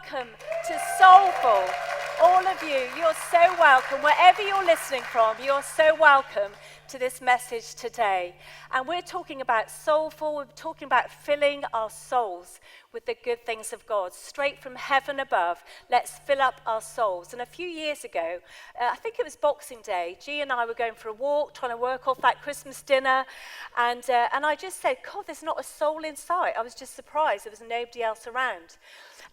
welcome to Soulful. All of you, you're so welcome. Wherever you're listening from, you're so welcome to this message today. And we're talking about soulful, we're talking about filling our souls with the good things of God. Straight from heaven above, let's fill up our souls. And a few years ago, I think it was Boxing Day, G and I were going for a walk, trying to work off that Christmas dinner. And I just said, God, there's not a soul in sight. I was just surprised there was nobody else around.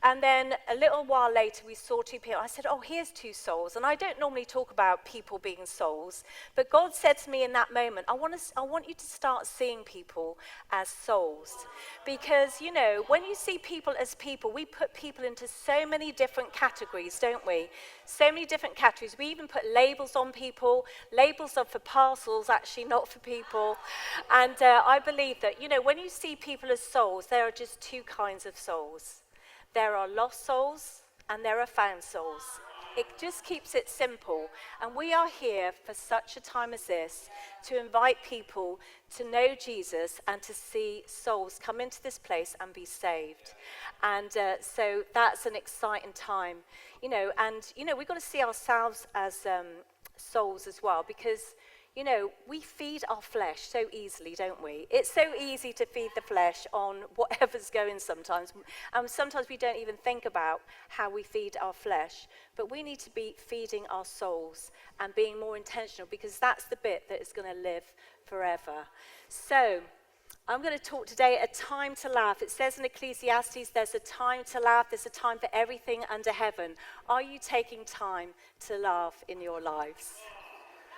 And then a little while later, we saw two people. I said, oh, here's two souls. And I don't normally talk about people being souls, but God said to me in that moment, I want you to start seeing people as souls. Because, you know, when you see people as people, we put people into so many different categories, don't we? So many different categories. We even put labels on people. Labels are for parcels, actually, not for people. And I believe that, you know, when you see people as souls, there are just two kinds of souls. There are lost souls and there are found souls. It just keeps it simple. And we are here for such a time as this to invite people to know Jesus and to see souls come into this place and be saved. And so that's an exciting time. You know, and, you know, we've got to see ourselves as souls as well, because you know, we feed our flesh so easily, don't we? It's so easy to feed the flesh on whatever's going sometimes. And sometimes we don't even think about how we feed our flesh. But we need to be feeding our souls and being more intentional, because that's the bit that is going to live forever. So I'm going to talk today a time to laugh. It says in Ecclesiastes, there's a time to laugh. There's a time for everything under heaven. Are you taking time to laugh in your lives?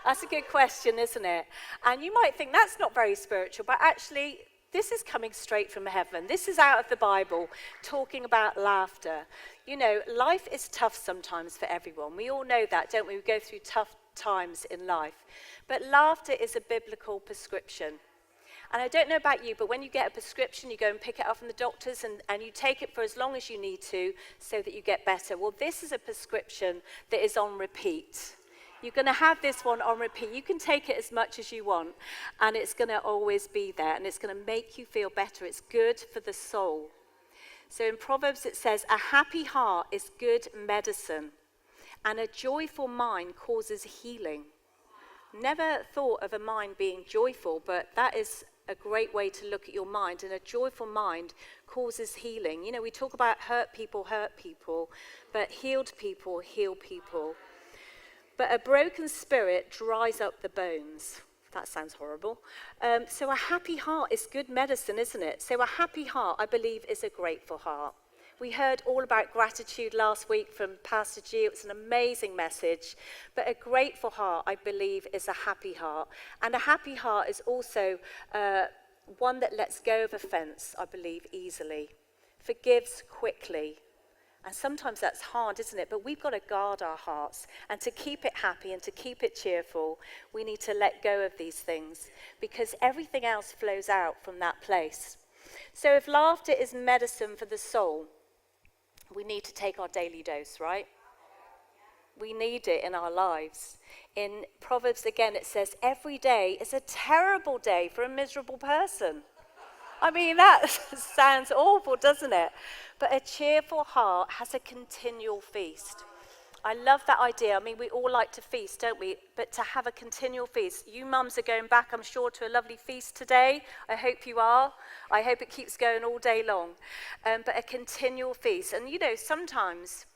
That's a good question, isn't it? And you might think that's not very spiritual, but actually, this is coming straight from heaven. This is out of the Bible, talking about laughter. You know, life is tough sometimes for everyone. We all know that, don't we? We go through tough times in life. But laughter is a biblical prescription. And I don't know about you, but when you get a prescription, you go and pick it up from the doctors and you take it for as long as you need to so that you get better. Well, this is a prescription that is on repeat. You're going to have this one on repeat. You can take it as much as you want, and it's going to always be there, and it's going to make you feel better. It's good for the soul. So in Proverbs it says, a happy heart is good medicine, and a joyful mind causes healing. Never thought of a mind being joyful, but that is a great way to look at your mind, and a joyful mind causes healing. You know, we talk about hurt people, but healed people heal people. But a broken spirit dries up the bones. That sounds horrible. So a happy heart is good medicine, isn't it? So a happy heart, I believe, is a grateful heart. We heard all about gratitude last week from Pastor G. It was an amazing message. But a grateful heart, I believe, is a happy heart. And a happy heart is also one that lets go of offense, I believe, easily. Forgives quickly. And sometimes that's hard, isn't it? But we've got to guard our hearts. And to keep it happy and to keep it cheerful, we need to let go of these things, because everything else flows out from that place. So if laughter is medicine for the soul, we need to take our daily dose, right? We need it in our lives. In Proverbs, again, it says, every day is a terrible day for a miserable person. I mean, that sounds awful, doesn't it? But a cheerful heart has a continual feast. I love that idea. I mean, we all like to feast, don't we? But to have a continual feast. You mums are going back, I'm sure, to a lovely feast today. I hope you are. I hope it keeps going all day long. But a continual feast. And, you know, sometimes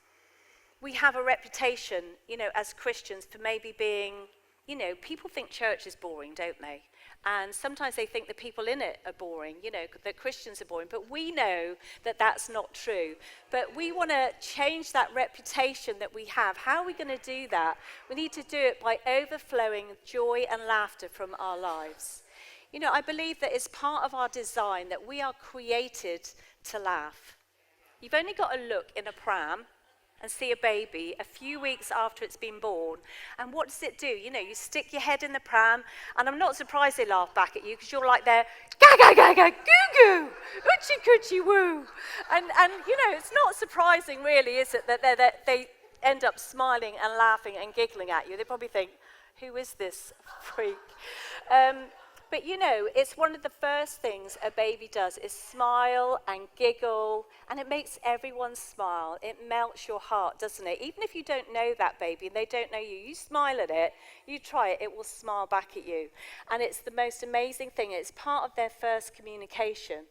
we have a reputation, you know, as Christians for maybe being, you know, people think church is boring, don't they? And sometimes they think the people in it are boring, you know, that Christians are boring. But we know that that's not true. But we want to change that reputation that we have. How are we going to do that? We need to do it by overflowing joy and laughter from our lives. You know, I believe that it's part of our design that we are created to laugh. You've only got to look in a pram and see a baby a few weeks after it's been born. And what does it do? You know, you stick your head in the pram, and I'm not surprised they laugh back at you, because you're like there, ga-ga-ga-ga, goo-goo, oochie-coochie-woo. And you know, it's not surprising really, is it, that they end up smiling and laughing and giggling at you. They probably think, who is this freak? But But you know, it's one of the first things a baby does is smile and giggle, and it makes everyone smile. It melts your heart, doesn't it? Even if you don't know that baby and they don't know you, you smile at it, you try it, it will smile back at you. And it's the most amazing thing. It's part of their first communication.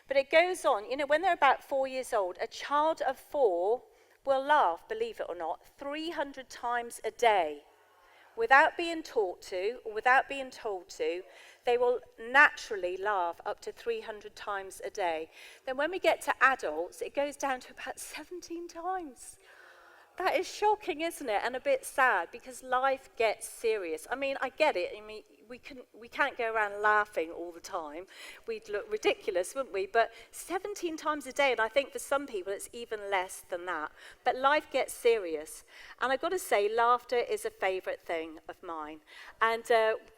But it goes on, you know, when they're about 4 years old, a child of 4 will laugh, believe it or not, 300 times a day. Without being taught to, or without being told to, they will naturally laugh up to 300 times a day. Then when we get to adults, it goes down to about 17 times. That is shocking, isn't it? And a bit sad, because life gets serious. I mean, I get it. I mean, we can't go around laughing all the time. We'd look ridiculous, wouldn't we? But 17 times a day, and I think for some people it's even less than that. But life gets serious. And I've got to say, laughter is a favourite thing of mine. And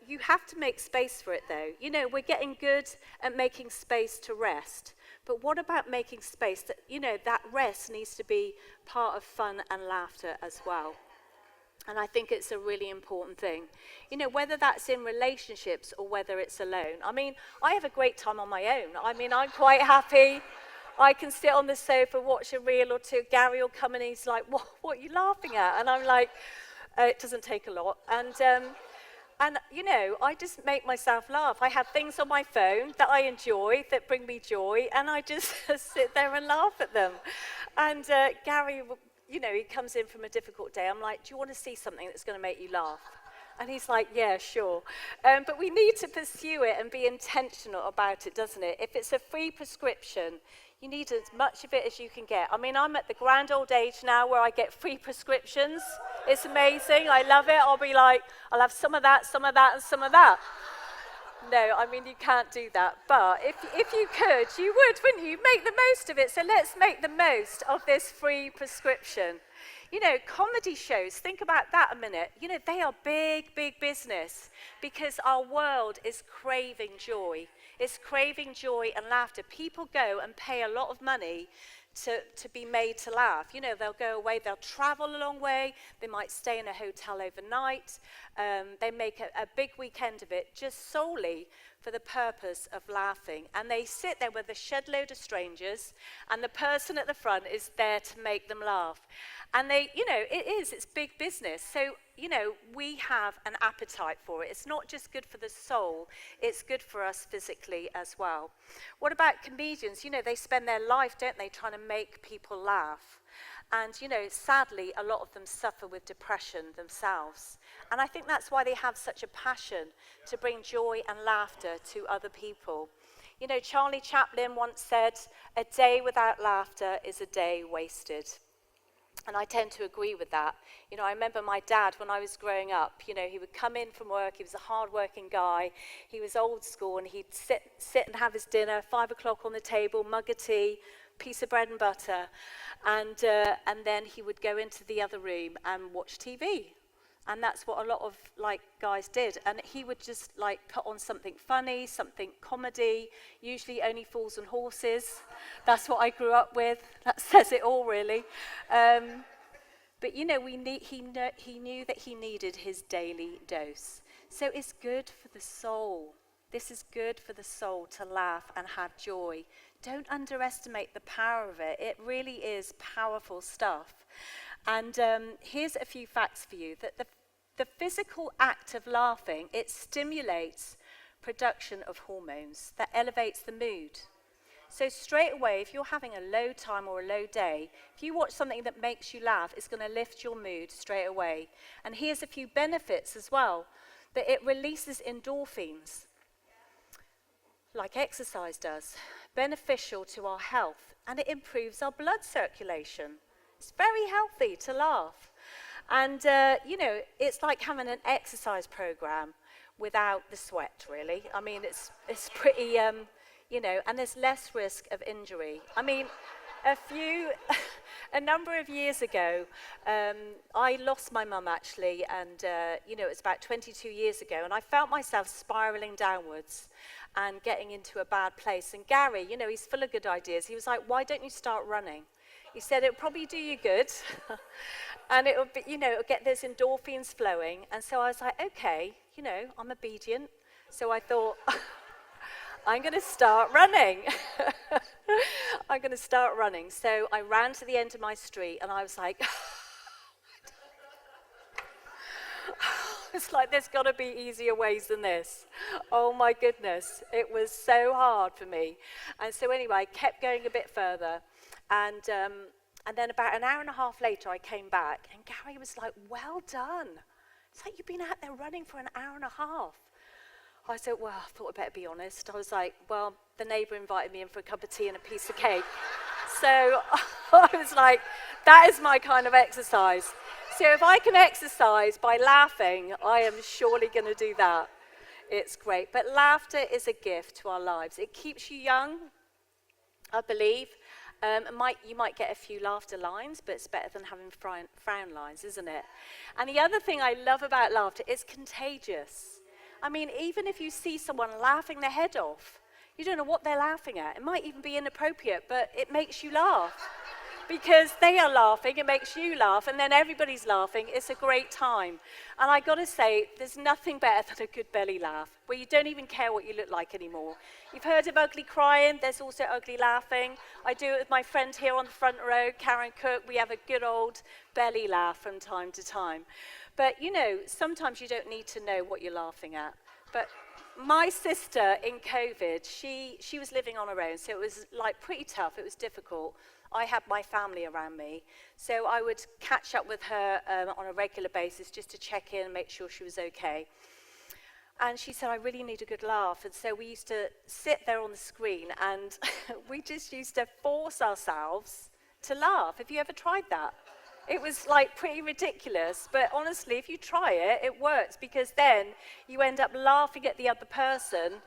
you have to make space for it, though. You know, we're getting good at making space to rest. But what about making space that, you know, that rest needs to be part of fun and laughter as well. And I think it's a really important thing. You know, whether that's in relationships or whether it's alone. I mean, I have a great time on my own. I mean, I'm quite happy. I can sit on the sofa, watch a reel or two. Gary will come and he's like, what are you laughing at? And I'm like, it doesn't take a lot. And, you know, I just make myself laugh. I have things on my phone that I enjoy, that bring me joy, and I just sit there and laugh at them. And Gary, you know, he comes in from a difficult day. I'm like, do you want to see something that's going to make you laugh? And he's like, yeah, sure. But we need to pursue it and be intentional about it, doesn't it? If it's a free prescription, you need as much of it as you can get. I mean, I'm at the grand old age now where I get free prescriptions. It's amazing. I love it. I'll be like, I'll have some of that, and some of that. No, I mean, you can't do that. But if you could, you would, wouldn't you? Make the most of it. So let's make the most of this free prescription. You know, comedy shows, think about that a minute. You know, they are big, big business because our world is craving joy. It's craving joy and laughter. People go and pay a lot of money to be made to laugh. You know, they'll go away, they'll travel a long way, they might stay in a hotel overnight, they make a big weekend of it just solely for the purpose of laughing. And they sit there with a shed load of strangers, and the person at the front is there to make them laugh. And they, you know, it's big business. So, you know, we have an appetite for it. It's not just good for the soul, it's good for us physically as well. What about comedians? You know, they spend their life, don't they, trying to make people laugh. And, you know, sadly, a lot of them suffer with depression themselves. And I think that's why they have such a passion to bring joy and laughter to other people. You know, Charlie Chaplin once said, "A day without laughter is a day wasted." And I tend to agree with that. You know, I remember my dad when I was growing up, you know, he would come in from work, he was a hard-working guy, he was old school, and he'd sit and have his dinner, 5 o'clock on the table, mug of tea, piece of bread and butter, and then he would go into the other room and watch TV. And that's what a lot of, like, guys did. And he would just, like, put on something funny, something comedy, usually Only Fools and Horses. That's what I grew up with. That says it all, really. But, you know, he knew that he needed his daily dose. So it's good for the soul. This is good for the soul to laugh and have joy. Don't underestimate the power of it. It really is powerful stuff. And here's a few facts for you. That the physical act of laughing, it stimulates production of hormones that elevates the mood. So straight away, if you're having a low time or a low day, if you watch something that makes you laugh, it's going to lift your mood straight away. And here's a few benefits as well. That it releases endorphins, like exercise does, beneficial to our health, and it improves our blood circulation. It's very healthy to laugh. And, you know, it's like having an exercise program without the sweat, really. I mean, it's pretty, you know, and there's less risk of injury. I mean, a number of years ago, I lost my mum, actually, and, you know, it was about 22 years ago, and I felt myself spiraling downwards and getting into a bad place. And Gary, you know, he's full of good ideas. He was like, why don't you start running? He said, it'll probably do you good, and it'll be, you know, it'll get those endorphins flowing. And so I was like, okay, you know, I'm obedient. So I thought, I'm going to start running. I'm going to start running. So I ran to the end of my street and I was like, it's like there's got to be easier ways than this. Oh my goodness, it was so hard for me. And so anyway, I kept going a bit further, and then about an hour and a half later, I came back, and Gary was like, "Well done." It's like, "You've been out there running for an hour and a half." I said, "Well, I thought I'd better be honest." I was like, "Well, the neighbour invited me in for a cup of tea and a piece of cake." So I was like, that is my kind of exercise. So if I can exercise by laughing, I am surely going to do that. It's great. But laughter is a gift to our lives. It keeps you young, I believe. You might get a few laughter lines, but it's better than having frown lines, isn't it? And the other thing I love about laughter, it's contagious. I mean, even if you see someone laughing their head off, you don't know what they're laughing at. It might even be inappropriate, but it makes you laugh. Because they are laughing, it makes you laugh, and then everybody's laughing. It's a great time. And I got to say, there's nothing better than a good belly laugh, where you don't even care what you look like anymore. You've heard of ugly crying, there's also ugly laughing. I do it with my friend here on the front row, Karen Cook. We have a good old belly laugh from time to time. But you know, sometimes you don't need to know what you're laughing at. But my sister in COVID, she was living on her own, so it was like pretty tough, it was difficult. I had my family around me, so I would catch up with her on a regular basis just to check in and make sure she was okay. And she said, "I really need a good laugh." And so we used to sit there on the screen and we just used to force ourselves to laugh. Have you ever tried that? It was like pretty ridiculous, but honestly, if you try it, it works, because then you end up laughing at the other person.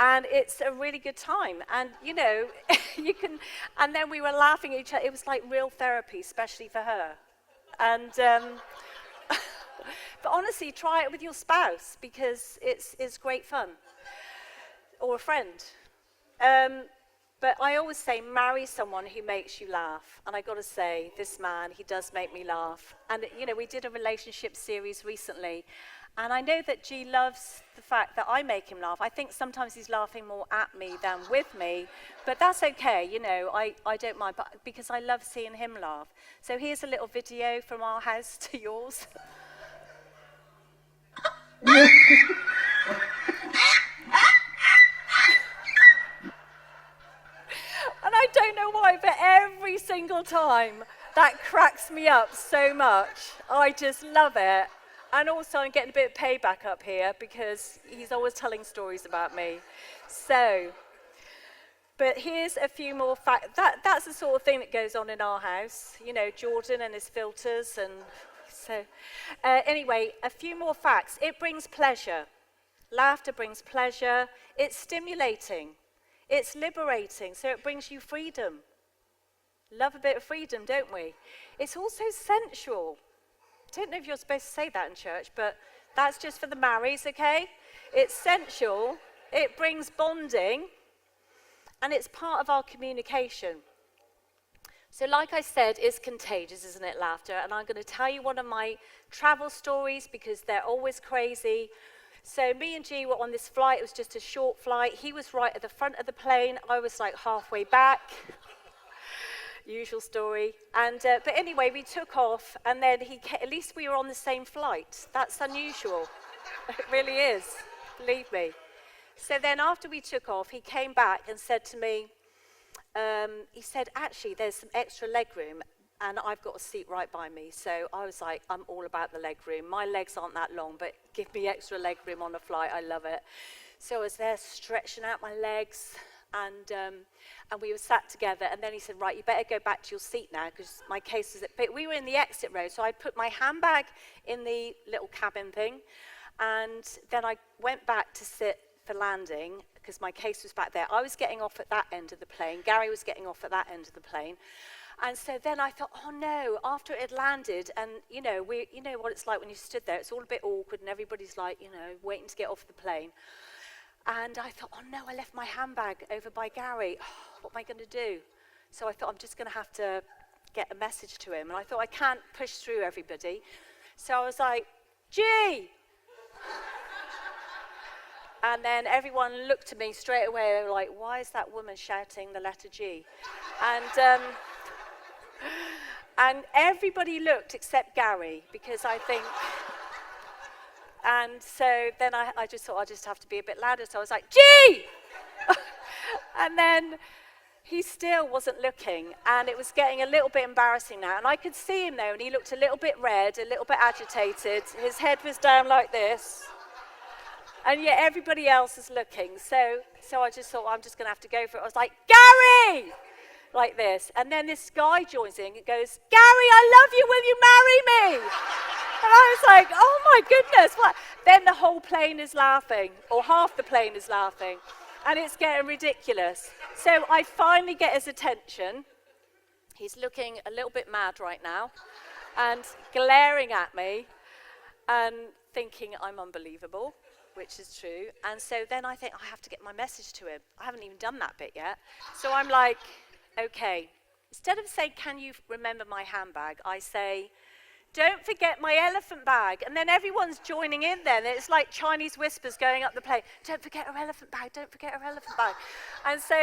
And it's a really good time. And, you know, you can, and then we were laughing at each other. It was like real therapy, especially for her. And, but honestly, try it with your spouse, because it's great fun. Or a friend. But I always say, marry someone who makes you laugh. And I got to say, this man, he does make me laugh. And, you know, we did a relationship series recently. And I know that G loves the fact that I make him laugh. I think sometimes he's laughing more at me than with me, but that's okay, you know, I don't mind, but because I love seeing him laugh. So here's a little video from our house to yours. And I don't know why, but every single time that cracks me up so much. I just love it. And also I'm getting a bit of payback up here because he's always telling stories about me. So, but here's a few more facts. That's the sort of thing that goes on in our house. You know, Jordan and his filters. And so, anyway, a few more facts. It brings pleasure. Laughter brings pleasure. It's stimulating. It's liberating. So it brings you freedom. Love a bit of freedom, don't we? It's also sensual. I don't know if you're supposed to say that in church, but that's just for the marries, okay? It's sensual, it brings bonding, and it's part of our communication. So like I said, it's contagious, isn't it, laughter? And I'm going to tell you one of my travel stories because they're always crazy. So me and G were on this flight. It was just a short flight. He was right at the front of the plane. I was like halfway back. Usual story. And but anyway, we took off, and then at least we were on the same flight. That's unusual. It really is, believe me. So then after we took off, he came back and said to me, he said, "Actually, there's some extra leg room, and I've got a seat right by me." So I was like, I'm all about the leg room. My legs aren't that long, but give me extra leg room on a flight. I love it. So I was there stretching out my legs, and we were sat together, and then he said, "Right, you better go back to your seat now, because my case is..." But we were in the exit row, so I put my handbag in the little cabin thing, and then I went back to sit for landing, because my case was back there. I was getting off at that end of the plane. Gary was getting off at that end of the plane. And so then I thought, oh no, after it had landed, and you know what it's like when you stood there, it's all a bit awkward, and everybody's like, you know, waiting to get off the plane. And I thought, oh no, I left my handbag over by Gary. Oh, what am I going to do? So I thought, I'm just going to have to get a message to him. And I thought, I can't push through everybody. So I was like, "G!" And then everyone looked at me straight away. They were like, why is that woman shouting the letter G? And everybody looked except Gary, because I think... And so then I just thought, I'll just have to be a bit louder. So I was like, G! And then he still wasn't looking, and it was getting a little bit embarrassing now. And I could see him though, and he looked a little bit red, a little bit agitated. His head was down like this. And yet everybody else is looking. So I just thought, well, I'm just going to have to go for it. I was like, Gary! Like this. And then this guy joins in and goes, Gary, I love you, will you marry me? And I was like, oh my goodness, what? Then the whole plane is laughing, or half the plane is laughing, and it's getting ridiculous. So I finally get his attention. He's looking a little bit mad right now, and glaring at me, and thinking I'm unbelievable, which is true. And so then I think, I have to get my message to him. I haven't even done that bit yet. So I'm like, okay. Instead of saying, can you remember my handbag, I say, don't forget my elephant bag. And then everyone's joining in then. It's like Chinese whispers going up the plane. Don't forget her elephant bag, don't forget her elephant bag. And so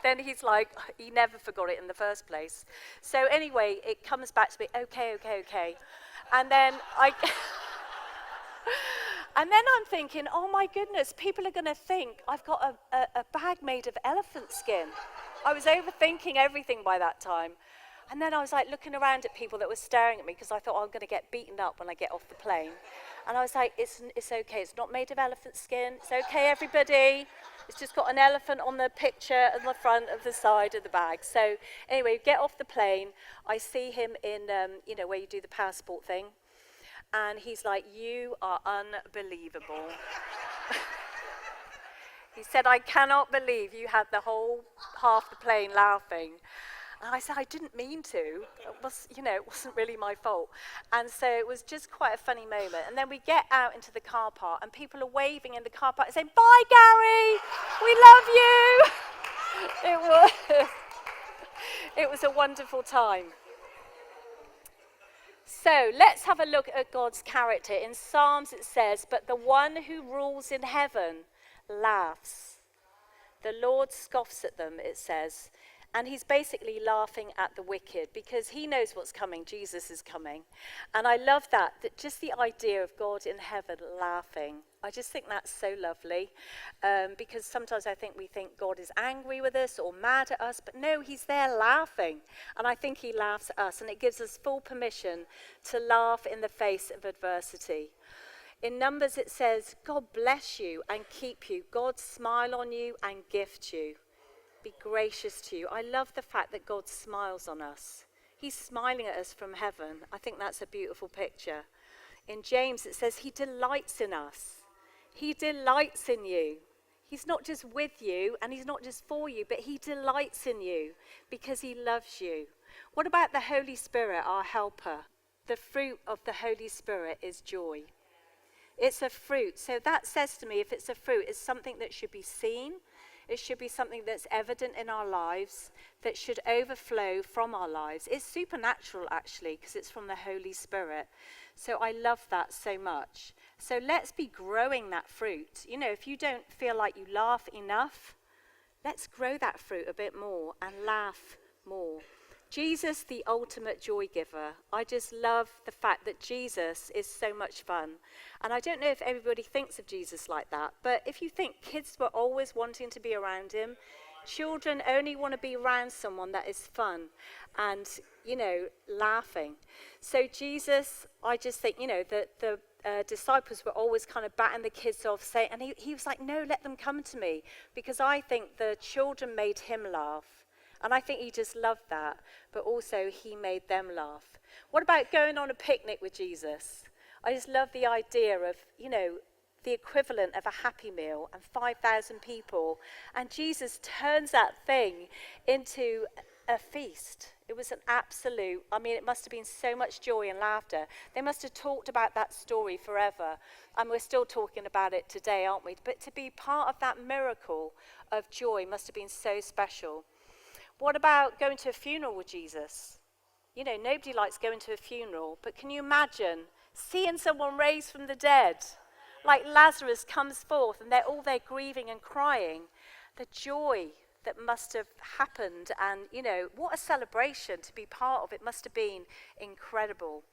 then he's like, he never forgot it in the first place. So anyway, it comes back to me, okay. And then and then I'm thinking, oh my goodness, people are going to think I've got a bag made of elephant skin. I was overthinking everything by that time. And then I was like looking around at people that were staring at me, because I thought, I'm going to get beaten up when I get off the plane. And I was like, it's okay. It's not made of elephant skin. It's okay, everybody. It's just got an elephant on the picture on the front of the side of the bag. So anyway, get off the plane. I see him in, where you do the passport thing. And he's like, you are unbelievable. He said, I cannot believe you had the whole half the plane laughing. And I said, I didn't mean to. It wasn't really my fault. And so it was just quite a funny moment. And then we get out into the car park, and people are waving in the car park and saying, bye, Gary, we love you. It was a wonderful time. So let's have a look at God's character. In Psalms it says, but the one who rules in heaven laughs. The Lord scoffs at them, it says. And he's basically laughing at the wicked, because he knows what's coming. Jesus is coming. And I love that just the idea of God in heaven laughing. I just think that's so lovely, because sometimes we think God is angry with us or mad at us, but no, he's there laughing. And I think he laughs at us, and it gives us full permission to laugh in the face of adversity. In Numbers it says, God bless you and keep you. God smile on you and gift you. Be gracious to you. I love the fact that God smiles on us. He's smiling at us from heaven. I think that's a beautiful picture. In James it says he delights in us. He delights in you. He's not just with you, and he's not just for you, but he delights in you because he loves you. What about the Holy Spirit, our helper? The fruit of the Holy Spirit is joy. It's a fruit. So that says to me, if it's a fruit, it's something that should be seen. It should be something that's evident in our lives, that should overflow from our lives. It's supernatural, actually, because it's from the Holy Spirit. So I love that so much. So let's be growing that fruit. If you don't feel like you laugh enough, let's grow that fruit a bit more and laugh more. Jesus, the ultimate joy giver. I just love the fact that Jesus is so much fun. And I don't know if everybody thinks of Jesus like that, but if you think kids were always wanting to be around him, children only want to be around someone that is fun and, laughing. So Jesus, I just think, the disciples were always kind of batting the kids off, saying, and he was like, no, let them come to me, because I think the children made him laugh. And I think he just loved that, but also he made them laugh. What about going on a picnic with Jesus? I just love the idea of, the equivalent of a Happy Meal and 5,000 people. And Jesus turns that thing into a feast. It was an absolute, it must have been so much joy and laughter. They must have talked about that story forever. And we're still talking about it today, aren't we? But to be part of that miracle of joy must have been so special. What about going to a funeral with Jesus? Nobody likes going to a funeral, but can you imagine seeing someone raised from the dead? like Lazarus comes forth and they're all there grieving and crying, the joy that must have happened, and what a celebration to be part of. It must have been incredible.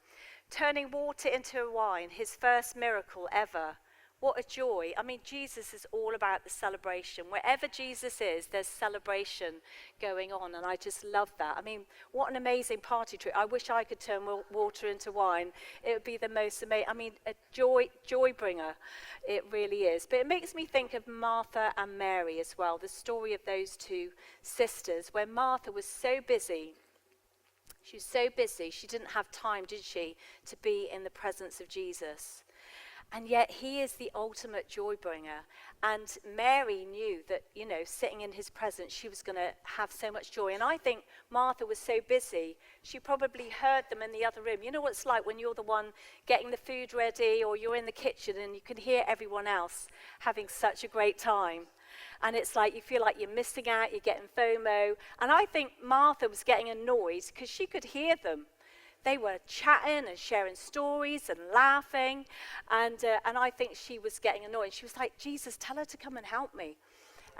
Turning water into wine, his first miracle ever. What a joy. I mean, Jesus is all about the celebration. Wherever Jesus is, there's celebration going on, and I just love that. I mean, what an amazing party trick. I wish I could turn water into wine. It would be the most amazing, a joy bringer. It really is. But it makes me think of Martha and Mary as well, the story of those two sisters, where Martha was so busy. She was so busy, she didn't have time, did she, to be in the presence of Jesus. And yet he is the ultimate joy bringer. And Mary knew that, sitting in his presence, she was going to have so much joy. And I think Martha was so busy, she probably heard them in the other room. You know what it's like when you're the one getting the food ready, or you're in the kitchen and you can hear everyone else having such a great time. And it's like you feel like you're missing out, you're getting FOMO. And I think Martha was getting annoyed because she could hear them. They were chatting and sharing stories and laughing, and I think she was getting annoyed. She was like, Jesus, tell her to come and help me.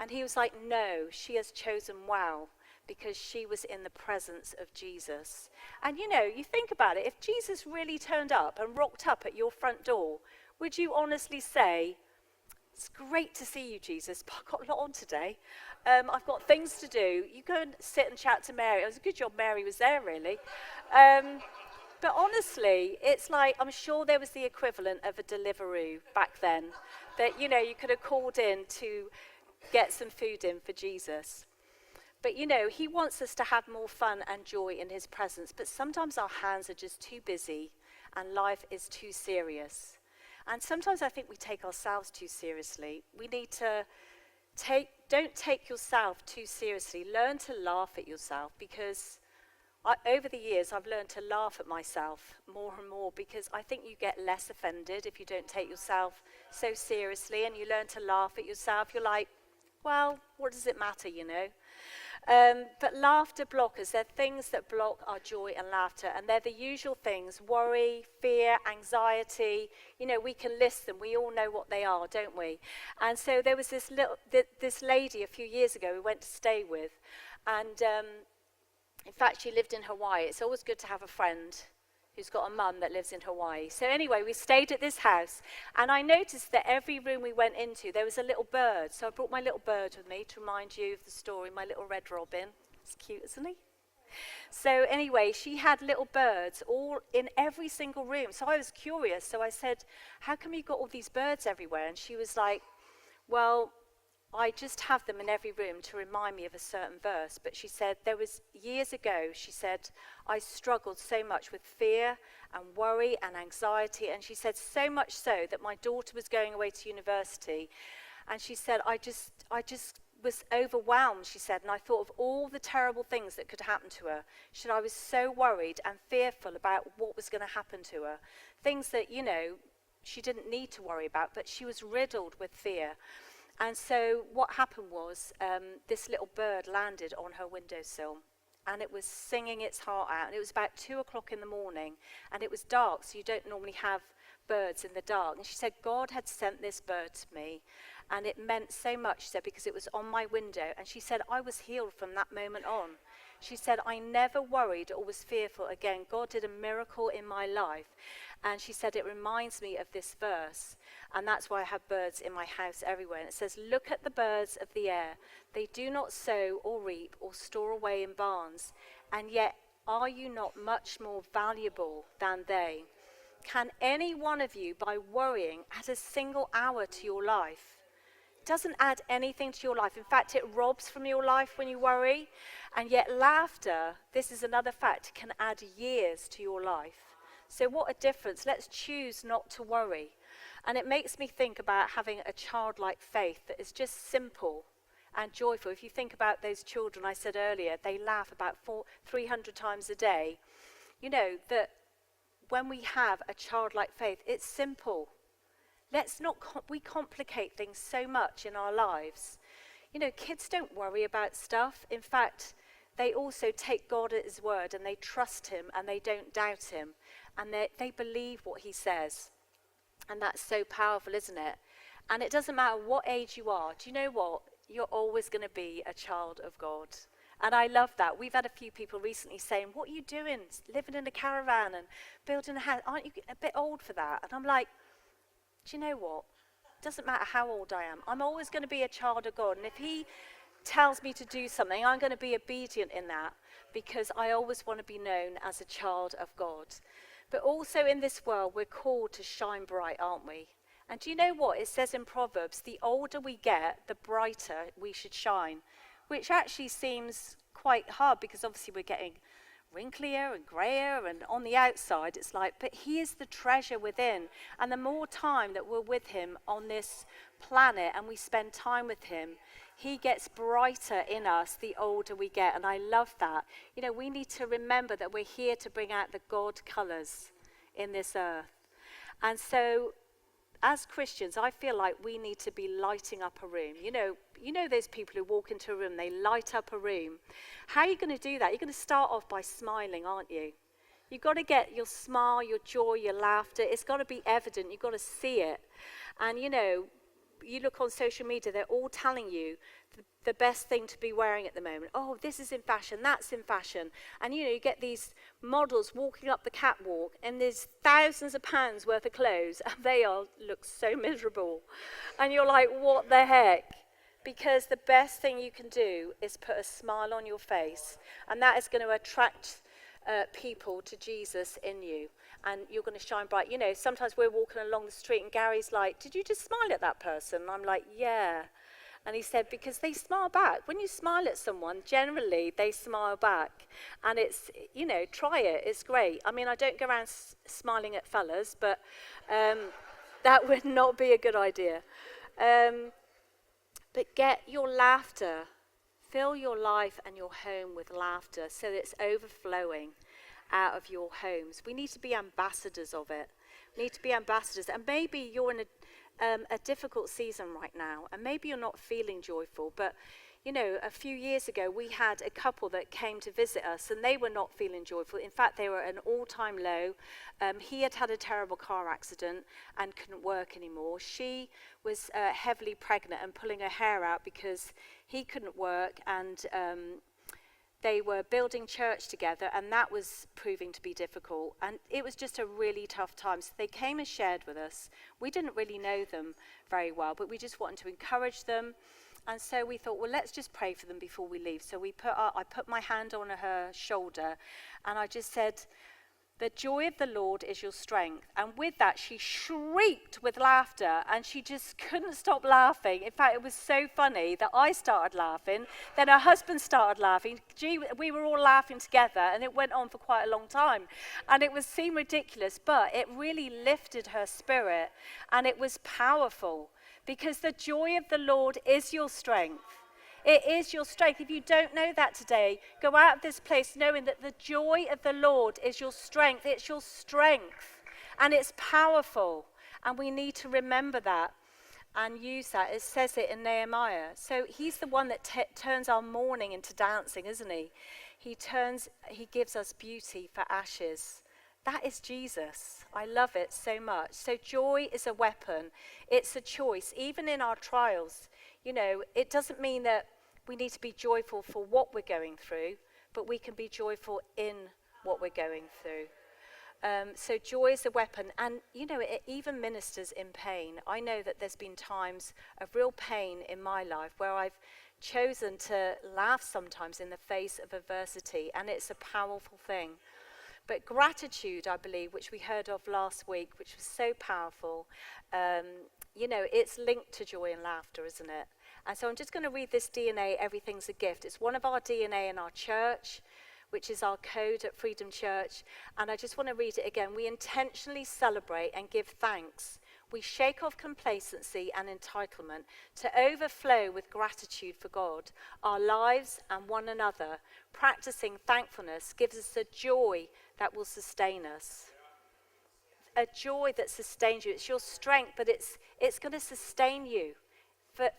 And he was like, no, she has chosen well, because she was in the presence of Jesus. And you think about it, if Jesus really turned up and rocked up at your front door, would you honestly say, it's great to see you, Jesus, but I've got a lot on today. I've got things to do. You go and sit and chat to Mary. It was a good job Mary was there, really. But honestly, it's like, I'm sure there was the equivalent of a Deliveroo back then, that, you could have called in to get some food in for Jesus. But, he wants us to have more fun and joy in his presence. But sometimes our hands are just too busy and life is too serious. And sometimes I think we take ourselves too seriously. We need to don't take yourself too seriously. Learn to laugh at yourself, because over the years I've learned to laugh at myself more and more, because I think you get less offended if you don't take yourself so seriously, and you learn to laugh at yourself. You're like, well, what does it matter, But laughter blockers, they're things that block our joy and laughter, and they're the usual things: worry, fear, anxiety. We can list them. We all know what they are, don't we? And so there was this lady a few years ago we went to stay with, and in fact, she lived in Hawaii. It's always good to have a friend who's got a mum that lives in Hawaii. So anyway, we stayed at this house, and I noticed that every room we went into, there was a little bird. So I brought my little bird with me to remind you of the story, my little red robin. He's cute, isn't he? So anyway, she had little birds all in every single room. So I was curious. So I said, how come you got all these birds everywhere? And she was like, well, I just have them in every room to remind me of a certain verse. But she said, there was years ago, she said, I struggled so much with fear and worry and anxiety. And she said, so much so that my daughter was going away to university. And she said, I just was overwhelmed, she said, and I thought of all the terrible things that could happen to her. She said, I was so worried and fearful about what was going to happen to her. Things that, she didn't need to worry about, but she was riddled with fear. And so what happened was, this little bird landed on her windowsill, and it was singing its heart out. And it was about 2 o'clock in the morning, and it was dark, so you don't normally have birds in the dark. And she said, God had sent this bird to me, and it meant so much, she said, because it was on my window. And she said, I was healed from that moment on. She said, I never worried or was fearful again. God did a miracle in my life. And she said, it reminds me of this verse. And that's why I have birds in my house everywhere. And it says, look at the birds of the air. They do not sow or reap or store away in barns. And yet, are you not much more valuable than they? Can any one of you, by worrying, add a single hour to your life? Doesn't add anything to your life. In fact, it robs from your life when you worry. And yet laughter, this is another fact, can add years to your life. So what a difference. Let's choose not to worry. And it makes me think about having a childlike faith that is just simple and joyful. If you think about those children I said earlier, they laugh about 300 times a day. That when we have a childlike faith, it's simple. Let's not we complicate things so much in our lives. Kids don't worry about stuff. In fact, they also take God at his word, and they trust him, and they don't doubt him, and they believe what he says. And that's so powerful, isn't it? And it doesn't matter what age you are. Do you know what? You're always going to be a child of God. And I love that. We've had a few people recently saying, what are you doing? Living in a caravan and building a house. Aren't you a bit old for that? And I'm like, do you know what? It doesn't matter how old I am. I'm always going to be a child of God. And if he tells me to do something, I'm going to be obedient in that, because I always want to be known as a child of God. But also in this world, we're called to shine bright, aren't we? And do you know what? It says in Proverbs, the older we get, the brighter we should shine, which actually seems quite hard, because obviously we're getting wrinklier and grayer, and on the outside it's like, but he is the treasure within. And the more time that we're with him on this planet and we spend time with him, he gets brighter in us the older we get. And I love that. You know, we need to remember that we're here to bring out the God colours in this earth. And so as Christians, I feel like we need to be lighting up a room. You know those people who walk into a room, they light up a room. How are you going to do that? You're going to start off by smiling, aren't you? You've got to get your smile, your joy, your laughter. It's got to be evident. You've got to see it. And, you look on social media, they're all telling you the best thing to be wearing at the moment. Oh, this is in fashion, that's in fashion. And, you get these models walking up the catwalk, and there's thousands of pounds worth of clothes, and they all look so miserable. And you're like, what the heck? Because the best thing you can do is put a smile on your face, and that is going to attract people to Jesus in you, and you're going to shine bright. Sometimes we're walking along the street and Gary's like, did you just smile at that person? And I'm like, yeah. And he said, because they smile back. When you smile at someone, generally they smile back. And it's, try it. It's great. I mean, I don't go around smiling at fellas, but that would not be a good idea. But get your laughter. Fill your life and your home with laughter so that it's overflowing out of your homes. We need to be ambassadors of it. We need to be ambassadors. And maybe you're in a difficult season right now, and maybe you're not feeling joyful, but a few years ago we had a couple that came to visit us, and they were not feeling joyful. In fact, they were at an all-time low. He had had a terrible car accident and couldn't work anymore. She was heavily pregnant and pulling her hair out because he couldn't work, and they were building church together, and that was proving to be difficult. And it was just a really tough time. So they came and shared with us. We didn't really know them very well, but we just wanted to encourage them. And so we thought, well, let's just pray for them before we leave. So I put my hand on her shoulder, and I just said, the joy of the Lord is your strength. And with that, she shrieked with laughter, and she just couldn't stop laughing. In fact, it was so funny that I started laughing, then her husband started laughing. We were all laughing together, and it went on for quite a long time. And it seemed ridiculous, but it really lifted her spirit, and it was powerful, because the joy of the Lord is your strength. It is your strength. If you don't know that today, go out of this place knowing that the joy of the Lord is your strength. It's your strength, and it's powerful, and we need to remember that and use that. It says it in Nehemiah. So he's the one that turns our mourning into dancing, isn't he? He gives us beauty for ashes. That is Jesus. I love it so much. So joy is a weapon. It's a choice. Even in our trials, it doesn't mean that we need to be joyful for what we're going through, but we can be joyful in what we're going through. So joy is a weapon, and it even ministers in pain. I know that there's been times of real pain in my life where I've chosen to laugh sometimes in the face of adversity, and it's a powerful thing. But gratitude, I believe, which we heard of last week, which was so powerful, it's linked to joy and laughter, isn't it? And so I'm just going to read this DNA, Everything's a Gift. It's one of our DNA in our church, which is our code at Freedom Church. And I just want to read it again. We intentionally celebrate and give thanks. We shake off complacency and entitlement to overflow with gratitude for God, our lives, and one another. Practicing thankfulness gives us a joy that will sustain us. A joy that sustains you. It's your strength, but it's going to sustain you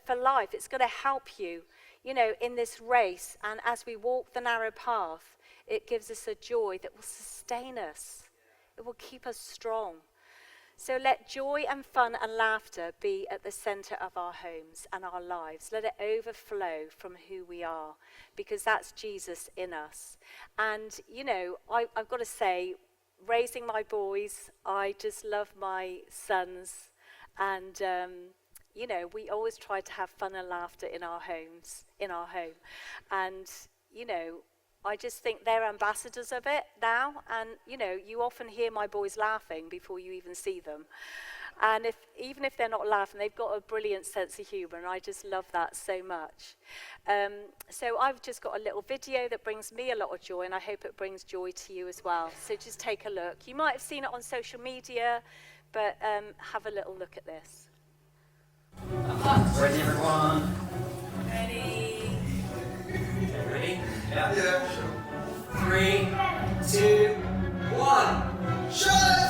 for life. It's going to help you, in this race. And as we walk the narrow path, it gives us a joy that will sustain us. It will keep us strong. So let joy and fun and laughter be at the center of our homes and our lives. Let it overflow from who we are, because that's Jesus in us. And, you know, I've got to say, raising my boys, I just love my sons. And, you know, we always try to have fun and laughter in our homes, in our home. And, you know, I just think they're ambassadors of it now. And, you know, you often hear my boys laughing before you even see them. And even if they're not laughing, they've got a brilliant sense of humor, and I just love that so much. So I've just got a little video that brings me a lot of joy, and I hope it brings joy to you as well. So just take a look. You might have seen it on social media, but have a little look at this. Ready, everyone? Ready? Okay, ready? Yeah. 3, 2, 1. Shut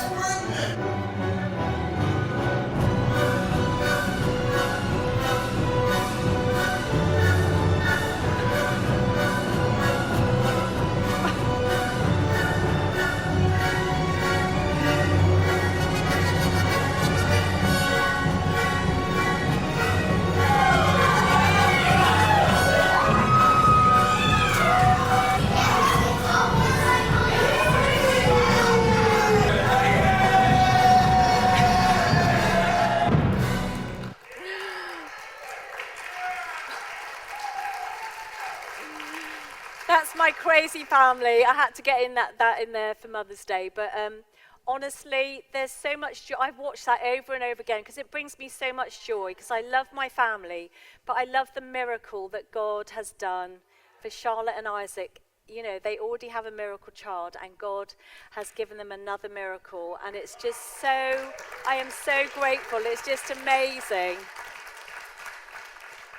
That's my crazy family. I had to get in that in there for Mother's Day. But honestly, there's so much joy. I've watched that over and over again because it brings me so much joy, because I love my family, but I love the miracle that God has done for Charlotte and Isaac. You know, they already have a miracle child, and God has given them another miracle. And it's just so, I am so grateful. It's just amazing.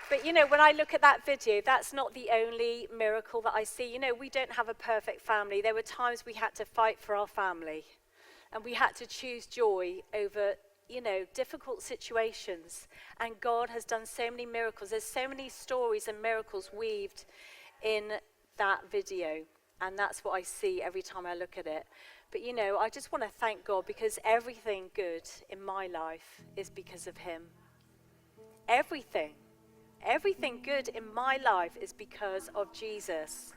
But, you know, when I look at that video, that's not the only miracle that I see. You know, we don't have a perfect family. There were times we had to fight for our family, and we had to choose joy over, you know, difficult situations. And God has done so many miracles. There's so many stories and miracles weaved in that video. And that's what I see every time I look at it. But, you know, I just want to thank God, because everything good in my life is because of him. Everything good in my life is because of Jesus.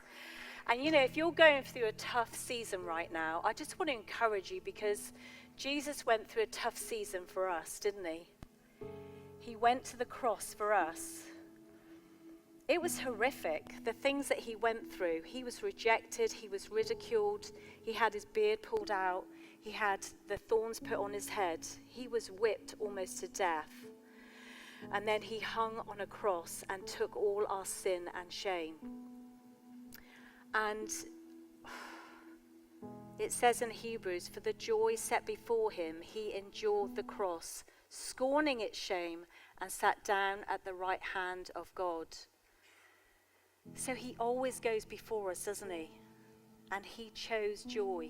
And, you know, if you're going through a tough season right now, I just want to encourage you, because Jesus went through a tough season for us, didn't he? He went to the cross for us. It was horrific, the things that he went through. He was rejected, he was ridiculed, he had his beard pulled out, he had the thorns put on his head, he was whipped almost to death. And then he hung on a cross and took all our sin and shame. And it says in Hebrews, for the joy set before him, he endured the cross, scorning its shame, and sat down at the right hand of God. So he always goes before us, doesn't he? And he chose joy.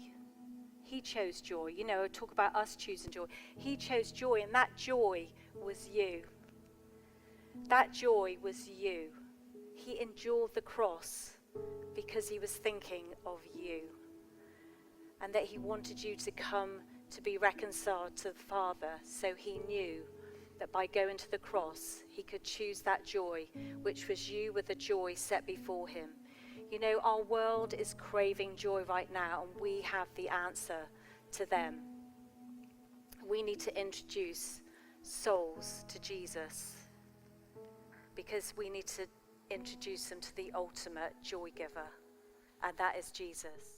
He chose joy. You know, talk about us choosing joy. He chose joy, and that joy was you. That joy was you. He endured the cross because he was thinking of you, and that he wanted you to come to be reconciled to the Father. So he knew that by going to the cross, he could choose that joy, which was you, with the joy set before him. You know, our world is craving joy right now, and we have the answer to them. We need to introduce souls to Jesus, because we need to introduce them to the ultimate joy giver, and that is Jesus.